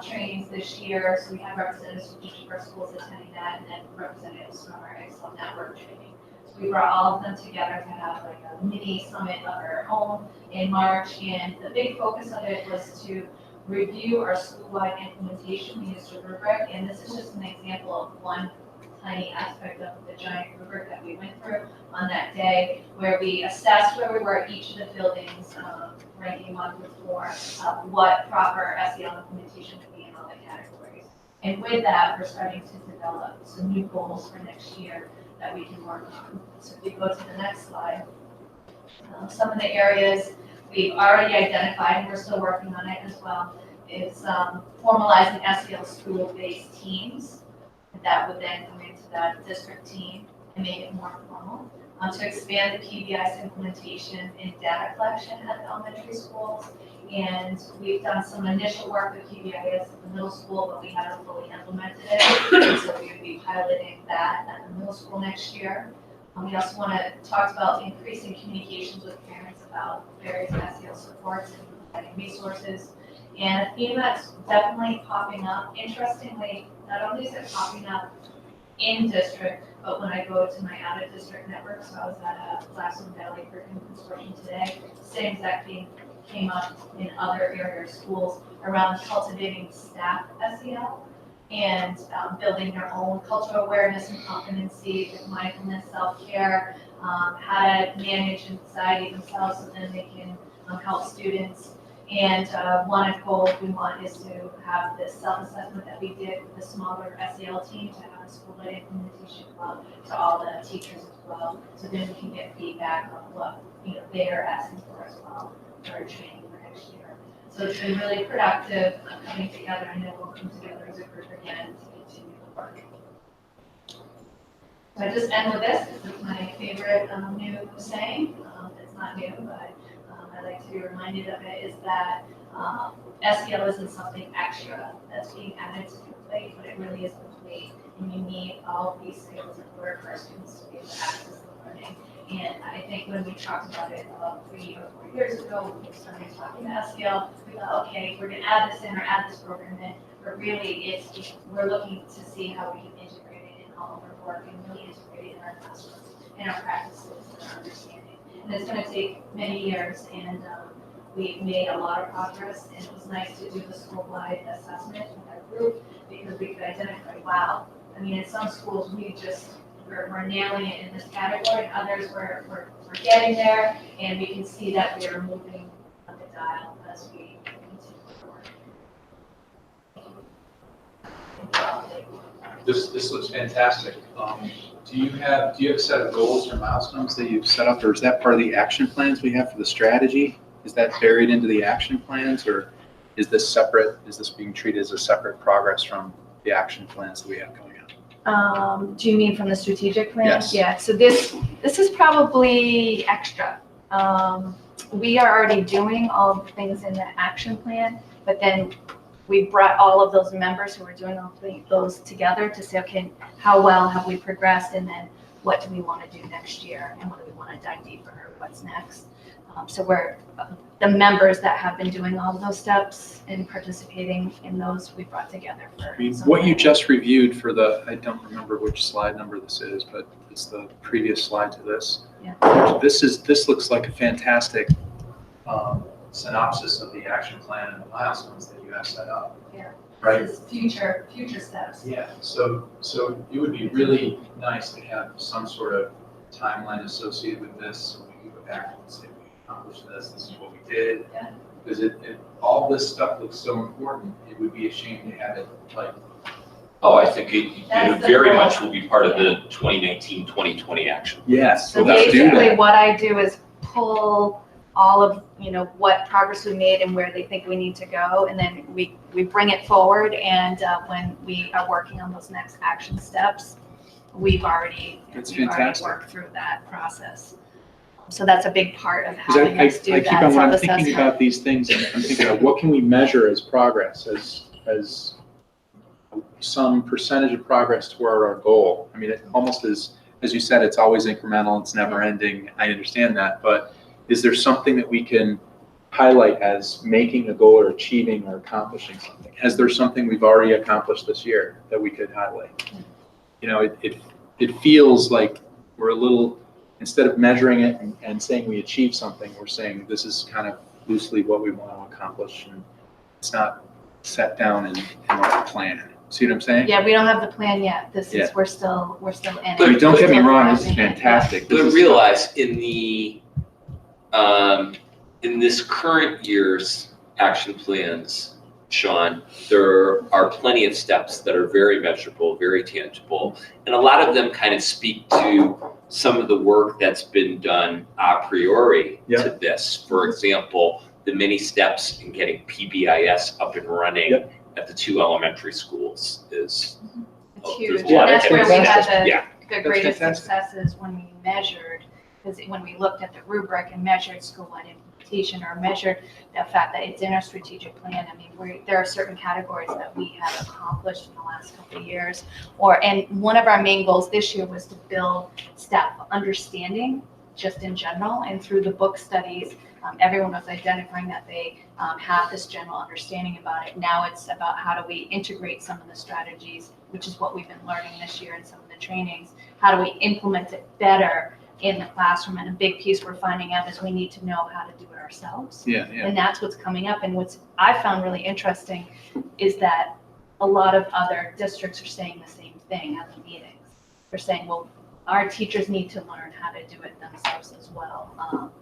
trainings this year. So we have representatives from each of our schools attending that, and then representatives from our Excel network training. So we brought all of them together to have like a mini summit of our own in March. And the big focus of it was to review our school-wide implementation. We used a rubric, and this is just an example of one tiny aspect of the giant rubric that we went through on that day, where we assessed where we were at each of the buildings, ranking 1 through 4, what proper SEL implementation would be in all the categories. And with that, we're starting to develop some new goals for next year that we can work on. So if we go to the next slide, some of the areas we've already identified, and we're still working on it as well, is formalizing SEL school-based teams. That would then come into that district team and make it more formal. To expand the PBIS implementation and data collection at the elementary schools. And we've done some initial work with PBIS at the middle school, but we haven't fully implemented it. So we would be piloting that at the middle school next year. We also want to talk about increasing communications with parents about various SEL supports and providing resources. And a theme that's definitely popping up, interestingly, not only is it popping up in district, but when I go to my out-of-district network, so I was at a Blackstone Valley Curriculum Consortium today, same exact thing came up in other area schools around cultivating staff SEL and building their own cultural awareness and competency with mindfulness, self-care, how to manage anxiety themselves so then they can help students. And one goal we want is to have this self-assessment that we did with the smaller SEL team, to have a school-led implementation club to all the teachers as well. So then we can get feedback on what they are asking for as well for our training for next year. So it's been really productive coming together. I know we'll come together as a group again to continue the work. So I just end with this. This is my favorite new saying. It's not new, but I like to be reminded of it, is that SEL isn't something extra that's being added to your plate, but it really is complete. And you need all of these skills in order for our students to be able to access the learning. And I think when we talked about it about 3 or 4 years ago, when we started talking to SEL, we thought, okay, we're going to add this in or add this program in. But really, we're looking to see how we can integrate it in all of our work and really integrate it in our classrooms, in our practices, and our understanding. And it's going to take many years, and we've made a lot of progress, and it was nice to do the school-wide assessment with our group, because we could identify, wow, I mean, in some schools, we're nailing it in this category, and others we're getting there, and we can see that we are moving on the dial as we continue to work. This looks fantastic. Do you have a set of goals or milestones that you've set up, or is that part of the action plans we have for the strategy? Is that buried into the action plans, or is this separate? Is this being treated as a separate progress from the action plans that we have coming up? Do you mean from the strategic plan? Yes. Yeah, so this is probably extra. We are already doing all of the things in the action plan, but then we brought all of those members who were doing all those together to say, okay, how well have we progressed, and then what do we want to do next year and what do we want to dive deeper, what's next. So we're, the members that have been doing all of those steps and participating in those, we brought together for. I mean, some what you planning. just reviewed for the, I don't remember which slide number this is, but it's the previous slide to this. Yeah. This looks like a fantastic synopsis of the action plan and the milestones that you have set up. Yeah. Right? This is future steps. Yeah, so it would be really nice to have some sort of timeline associated with this, so we can go back and say, we accomplished this is what we did. Yeah. Because all this stuff looks so important, it would be a shame to have it like. Oh, I think it That's the very goal. much will be part of the 2019, 2020 action. Yes. So let's do basically that. what I do is pull all of, what progress we made and where they think we need to go. And then we bring it forward. And when we are working on those next action steps, we've already fantastic. worked through that process. So that's a big part of 'Cause having I us do keep that on, when I'm self-assessment. thinking about these things, I'm thinking of what can we measure as progress, as some percentage of progress toward our goal. I mean, it almost is, as you said, it's always incremental, it's never ending. I understand that, but is there something that we can highlight as making a goal or achieving or accomplishing something? Is there something we've already accomplished this year that we could highlight? It feels like we're a little, instead of measuring it and saying we achieved something, we're saying this is kind of loosely what we want to accomplish, and it's not set down in our plan. See what I'm saying? Yeah, we don't have the plan yet. This Yeah. is, we're still in it. I mean, don't get me We're still wrong, this is crafting it. fantastic. This But is- realize in this current year's action plans, Sean, there are plenty of steps that are very measurable, very tangible. And a lot of them kind of speak to some of the work that's been done a priori Yeah. to this. For example, the many steps in getting PBIS up and running at the 2 elementary schools is It's there's huge. a And lot of that's where we different had steps. the Yeah. the greatest fantastic. successes when we measured, because when we looked at the rubric and measured school-wide implementation or measured the fact that it's in our strategic plan, I mean, there are certain categories that we have accomplished in the last couple of years. And one of our main goals this year was to build staff understanding just in general, and through the book studies, everyone was identifying that they have this general understanding about it. Now it's about how do we integrate some of the strategies, which is what we've been learning this year in some of the trainings. How do we implement it better in the classroom? And a big piece we're finding out is we need to know how to do it ourselves. Yeah. And that's what's coming up. And what's I found really interesting is that a lot of other districts are saying the same thing at the meetings. They're saying, well, our teachers need to learn how to do it themselves as well,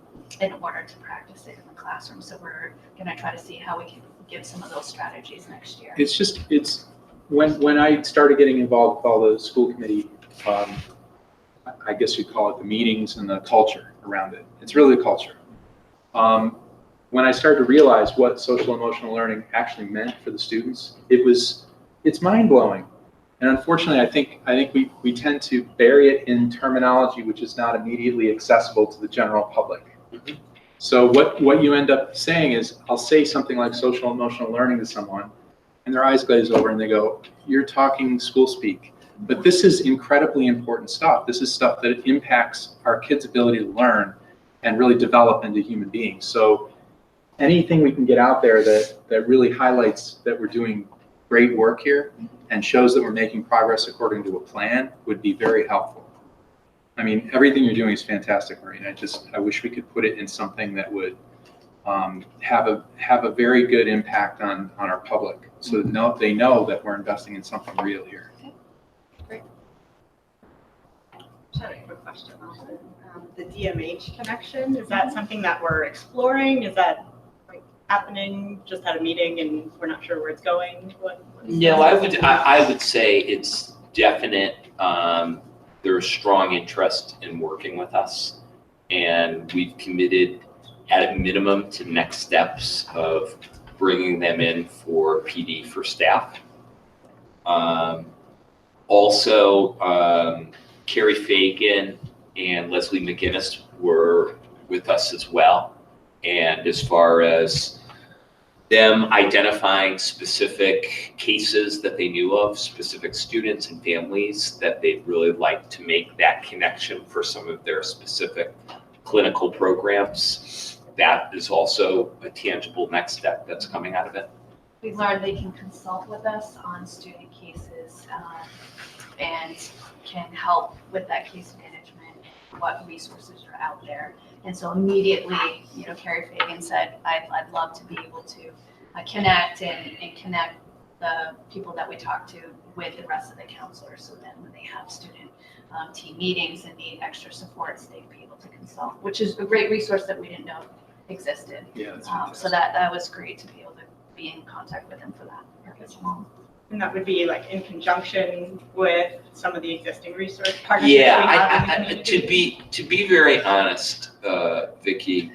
in order to practice it in the classroom. So we're gonna try to see how we can give some of those strategies next year. It's when I started getting involved with all the school committee, I guess you'd call it the meetings and the culture around it. It's really the culture. When I started to realize what social emotional learning actually meant for the students, it's mind blowing. And unfortunately, I think we tend to bury it in terminology which is not immediately accessible to the general public. So what you end up saying is, I'll say something like social emotional learning to someone, and their eyes glaze over and they go, "You're talking school speak." But this is incredibly important stuff. This is stuff that impacts our kids' ability to learn and really develop into human beings. So anything we can get out there that really highlights that we're doing great work here and shows that we're making progress according to a plan would be very helpful. I mean, everything you're doing is fantastic, Maureen. I wish we could put it in something that would have a very good impact on our public, so that they know that we're investing in something real here. Just had a quick question also. The DMH connection, is that something that we're exploring? Is that like happening? Just had a meeting and we're not sure where it's going? No, I would say it's definite. There's strong interest in working with us, and we've committed at a minimum to next steps of bringing them in for PD for staff. Also, Carrie Fagan and Leslie McGinnis were with us as well. And as far as them identifying specific cases that they knew of, specific students and families that they'd really like to make that connection for some of their specific clinical programs. That is also a tangible next step that's coming out of it. We learned they can consult with us on student cases and can help with that case management, what resources are out there. And so immediately, Carrie Fagan said, I'd love to be able to connect and connect the people that we talk to with the rest of the counselors. So then when they have student team meetings and need extra supports, they'd be able to consult, which is a great resource that we didn't know existed. Yeah, that's So fantastic. that was great to be able to be in contact with them for that purpose. And that would be like in conjunction with some of the existing resource partnerships we Yeah, have in the I, community? to be very honest, Vicky,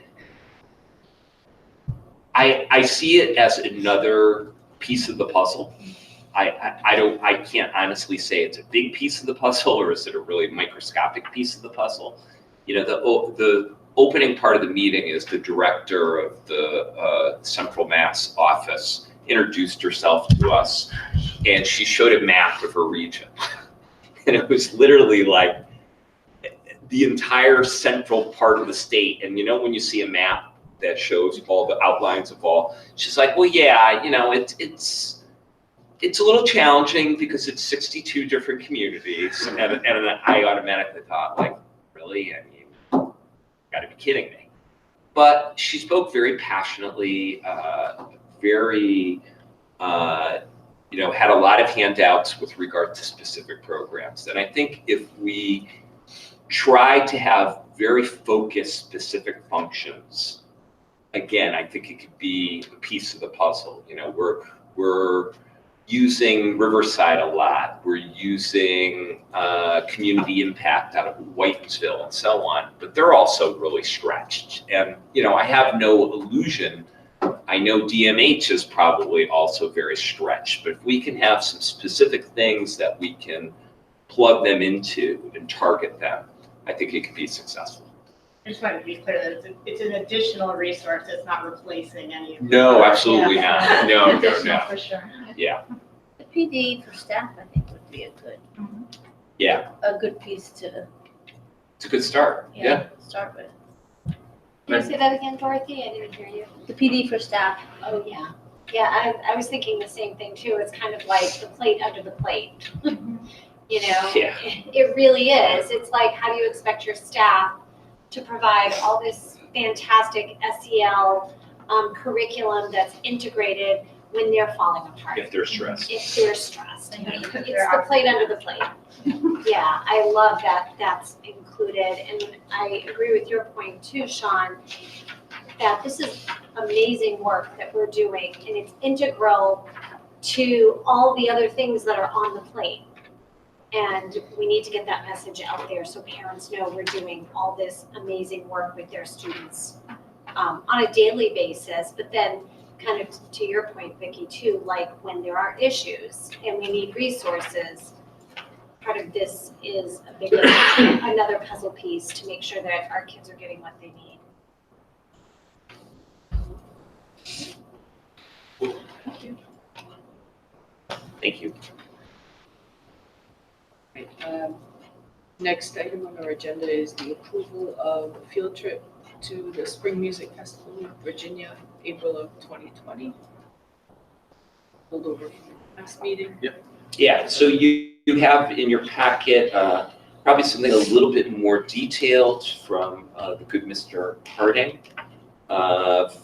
I see it as another piece of the puzzle. I can't honestly say it's a big piece of the puzzle, or is it a really microscopic piece of the puzzle. The opening part of the meeting is the director of the Central Mass office introduced herself to us, and she showed a map of her region. And it was literally like the entire central part of the state. And when you see a map that shows all the outlines of all, she's like, well, yeah, it's a little challenging because it's 62 different communities. And I automatically thought, like, really? I mean, gotta be kidding me. But she spoke very passionately, very, had a lot of handouts with regard to specific programs. And I think if we try to have very focused, specific functions, again, I think it could be a piece of the puzzle. We're using Riverside a lot. We're using community impact out of Whitensville and so on, but they're also really stretched. And, I have no illusion. I know DMH is probably also very stretched, but if we can have some specific things that we can plug them into and target them, I think it could be successful. I just wanted to be clear that it's an additional resource, it's not replacing any of the. No, absolutely Yeah. not. No. For sure. Yeah, The PD for staff, I think, would be a good piece to, it's a good start. Yeah. start with. Can you say that again, Dorothy? I didn't hear you. The PD for staff. Oh, yeah. Yeah, I was thinking the same thing too. It's kind of like the plate under the plate. Yeah. It really is. It's like, how do you expect your staff to provide all this fantastic SEL curriculum that's integrated when they're falling apart? If they're stressed. If they're stressed. It's the plate under the plate. Yeah, I love that that's included. And I agree with your point too, Sean, that this is amazing work that we're doing, and it's integral to all the other things that are on the plate. And we need to get that message out there so parents know we're doing all this amazing work with their students on a daily basis. But then, kind of to your point, Vicki, too, like when there are issues and we need resources, part of this is a big another puzzle piece to make sure that our kids are getting what they need. Thank you. Right, next item on our agenda is the approval of a field trip to the Spring Music Festival in Virginia, April of 2020. Hold over from the last meeting. Yeah, so you have in your packet probably something a little bit more detailed from the good Mr. Harding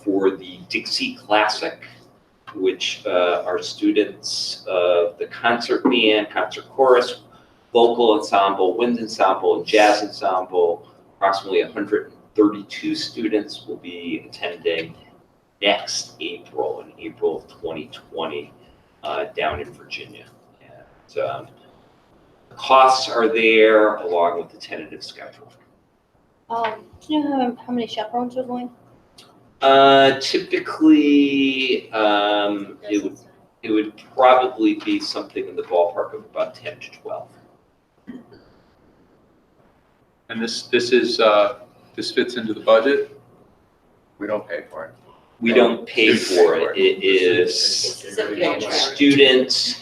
for the Dixie Classic, which are students of the concert band, concert chorus, vocal ensemble, wind ensemble, and jazz ensemble. Approximately 132 students will be attending next April, in April of 2020, down in Virginia. And the costs are there along with the tentative schedule. Do you know how many chaperones are going? Typically, it would probably be something in the ballpark of about 10 to 12. And this fits into the budget? We don't pay for it. We don't pay for it. It is This is a field trip. students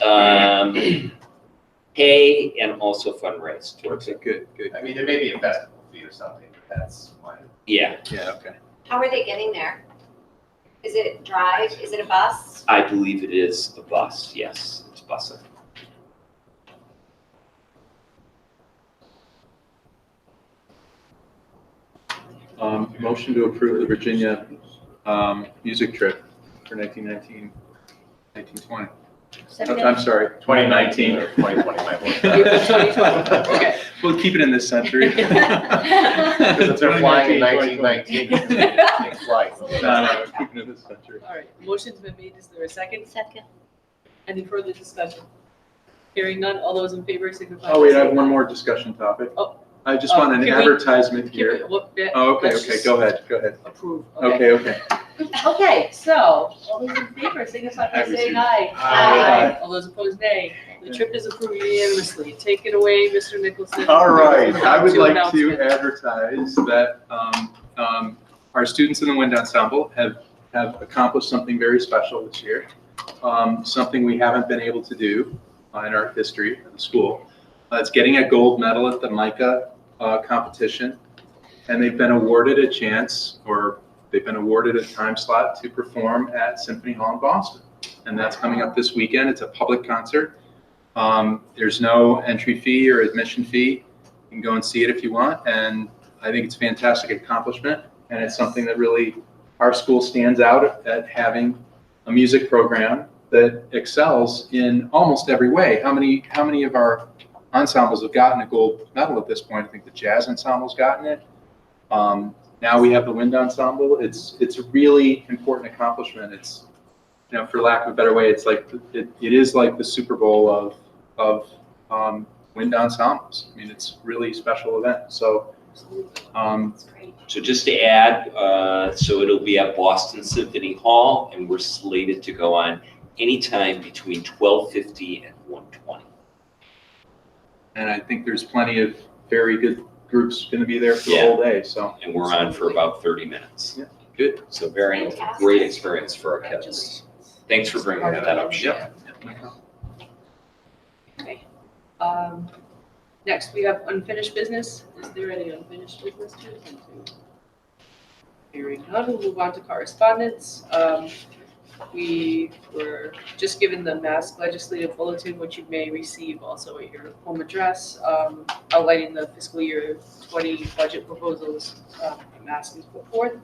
pay and also fundraise towards Okay, it. good, good. I mean, there may be a festival fee or something, but that's why. Yeah, Yeah, okay. How are they getting there? Is it drive? Is it a bus? I believe it is a bus. Yes, it's busing. Motion to approve the Virginia music trip for 1919, 1920. I'm sorry, 2019. Or 2025. April 2020, okay. We'll keep it in this century. Because if they're flying in 1919, it's a big flight. No, keep it in this century. All right, motion's been made. Is there a second? Second. Any further discussion? Hearing none, all those in favor signify. Oh, wait, I have one more discussion topic. Oh. I just want an Can we- advertisement here. Oh, okay, let's okay, just go ahead, go ahead. Approve. Okay. Okay, so, all those in favor signify by saying aye. Aye. All those opposed, nay. The trip is approved unanimously. Take it away, Mr. Nicholson. All right, I would Two like to announcements. advertise that our students in the wind ensemble have accomplished something very special this year. Something we haven't been able to do in our history of the school. It's getting a gold medal at the MICA competition, and they've been awarded a chance, or they've been awarded a time slot to perform at Symphony Hall in Boston. And that's coming up this weekend. It's a public concert. There's no entry fee or admission fee. You can go and see it if you want. And I think it's a fantastic accomplishment. And it's something that really, our school stands out at having a music program that excels in almost every way. How many of our ensembles have gotten a gold medal at this point? I think the jazz ensemble's gotten it. Now we have the wind ensemble. It's a really important accomplishment. It's, for lack of a better way, it's like it is like the Super Bowl of wind ensembles. I mean, it's really a special event. So, So just to add, so it'll be at Boston Symphony Hall, and we're slated to go on anytime between 12:50 and 1:20. and I think there's plenty of very good groups going to be there for the Yeah. whole day. So, And we're on for about 30 minutes. Yeah, good. So very Fantastic. great experience for our kids. Thanks for bringing that up, Shannon. Okay. Next, we have unfinished business. Is there any unfinished business to attend to? Hearing none, we'll move on to correspondence. We were just given the Mass Legislative Bulletin, which you may receive also at your home address, outlining the fiscal year 20 budget proposals Mass has put forth.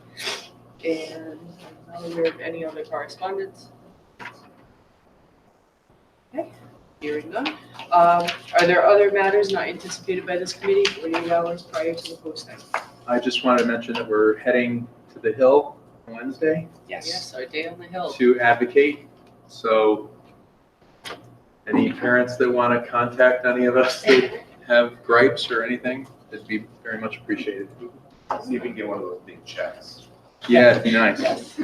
And I'm not aware of any other correspondence. Okay, hearing none. Are there other matters not anticipated by this committee 48 hours prior to the posting? I just wanted to mention that we're heading to the Hill on Wednesday Yes, our day on the hill. to advocate. So any parents that want to contact any of us that have gripes or anything, it'd be very much appreciated. See if we can get one of those big checks. Yeah, it'd be nice.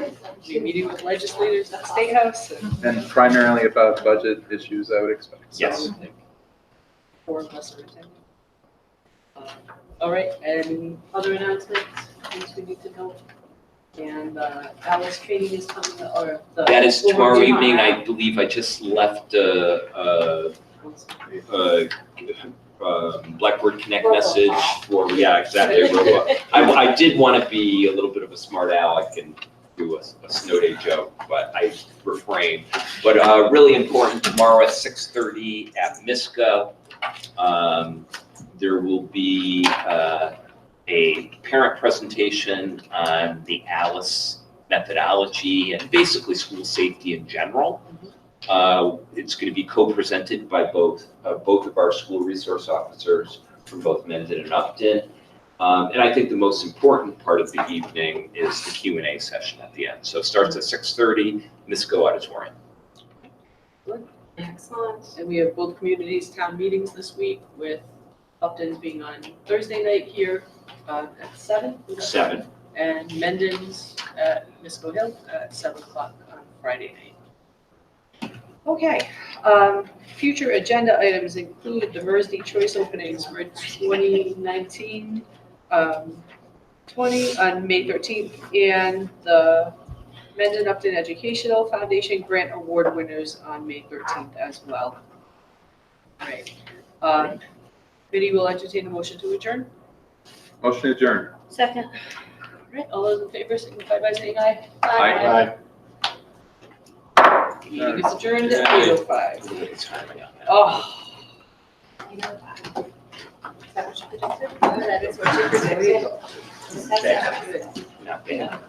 Be meeting with legislators at the State House And primarily about budget issues, I would expect. So, Yes. 4 of us are attending. All right, and other announcements, things we need to know? And Alice training is coming, or the. That is tomorrow evening. I believe I just left Blackboard Connect message for, yeah, exactly. I did want to be a little bit of a smart aleck and do a snow day joke, but I refrained. But really important, tomorrow at 6:30 at Misco, there will be a parent presentation on the ALICE methodology and basically school safety in general. It's going to be co-presented by both of our school resource officers from both Mendon-Upton. And I think the most important part of the evening is the Q&A session at the end. So it starts at 6:30, Misco Auditorium. Excellent. And we have both communities' town meetings this week, with Upton's being on Thursday night here at 7. 7. And Mendon's at Misco Hill at 7 o'clock on Friday night. Okay, future agenda items include the M Urs D choice openings for 2019, 20 on May 13th, and the Mendon-Upton Educational Foundation Grant Award winners on May 13th as well. All right. Committee will entertain a motion to adjourn. Motion adjourned. Second. All right, all those in favor signify by saying aye. Aye. Meeting is adjourned at Aye. 8:05. Look at the timing on that. Oh. You know, is that what you predicted? That is what you predicted. Not bad.